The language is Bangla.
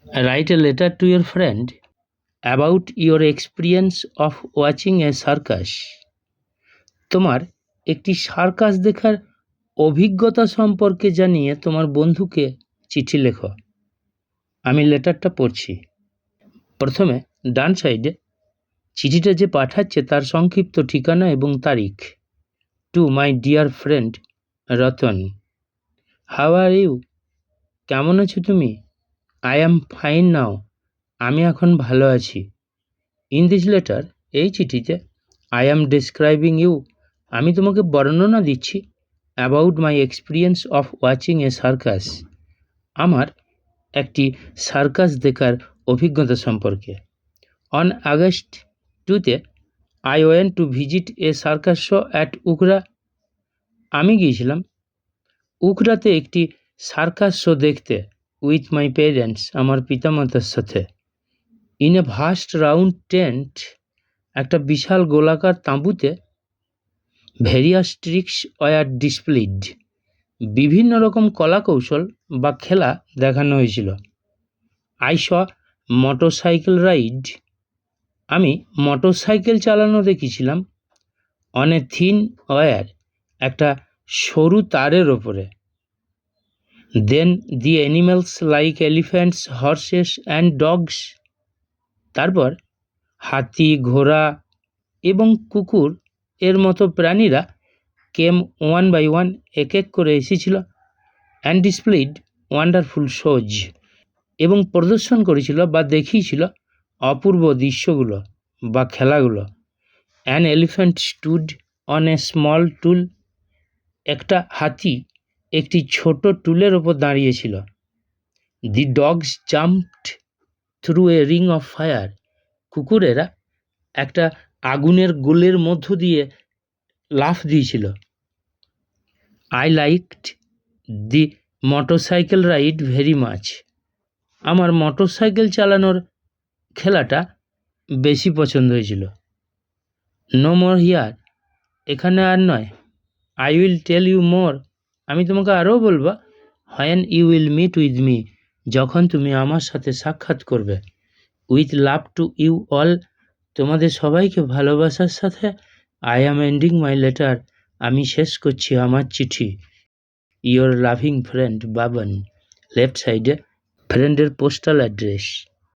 Write a letter to your friend about your experience of watching a circus. তোমার একটি সার্কাস দেখার অভিজ্ঞতা সম্পর্কে জানিয়ে তোমার বন্ধুকে চিঠি লেখো। আমি লেটারটা পড়ছি। প্রথমে ডান সাইডে চিঠিটা যে পাঠাচ্ছে তার সংক্ষিপ্ত ঠিকানা এবং তারিখ। To my dear friend Ratan, how are you? কেমন আছো তুমি? আই অ্যাম ফাইন নাও, আমি এখন ভালো আছি। ইন দিস লেটার, এই চিঠিতে, আই অ্যাম ডেসক্রাইবিং ইউ, আমি তোমাকে বর্ণনা দিচ্ছি about my experience of watching a circus, আমার একটি সার্কাস দেখার অভিজ্ঞতা সম্পর্কে। অন আগস্ট 2-তে I went to visit a circus show at Ukhra, আমি গিয়েছিলাম উখরাতে একটি সার্কাস শো দেখতে উইথ মাই পেরেন্টস, আমার পিতামাতার সাথে। In a vast round tent, একটা বিশাল গোলাকার তাঁবুতে, ভেরিয়াস ট্রিক্স ওয়ার ডিসপ্লেড, বিভিন্ন রকম কলাকৌশল বা খেলা দেখানো হয়েছিল। আই স মোটরসাইকেল রাইড, আমি মোটরসাইকেল চালানো দেখেছিলাম। অন এ থিন ওয়্যার, একটা সরু তারের ওপরে। Then the animals like elephants, horses and dogs, তারপর হাতি, ঘোড়া এবং কুকুর এর মতো প্রাণীরা কেম ওয়ান বাই ওয়ান, এক এক করে এসেছিল। অ্যান্ড ডিসপ্লেড ওয়ান্ডারফুল শোজ, এবং প্রদর্শন করেছিল বা দেখিয়েছিল অপূর্ব দৃশ্যগুলো বা খেলাগুলো। An elephant stood on a small stool, একটা হাতি একটি ছোট টুলের ওপর দাঁড়িয়েছিল। The dogs jumped through a ring of fire, কুকুরেরা একটা আগুনের গোলের মধ্য দিয়ে লাফ দিয়েছিল। I liked the motorcycle ride very much, আমার মোটরসাইকেল চালানোর খেলাটা বেশি পছন্দ হয়েছিল। নো মোর হিয়ার, এখানে আর নয়। I will tell you more, আমি তোমাকে আরও বলবো। When you will meet with me, যখন তুমি আমার সাথে সাক্ষাৎ করবে। With love to you all, তোমাদের সবাইকে ভালোবাসার সাথে। I am ending my letter, আমি শেষ করছি আমার চিঠি। Your loving friend Babon. Left সাইডে ফ্রেন্ডের পোস্টাল অ্যাড্রেস।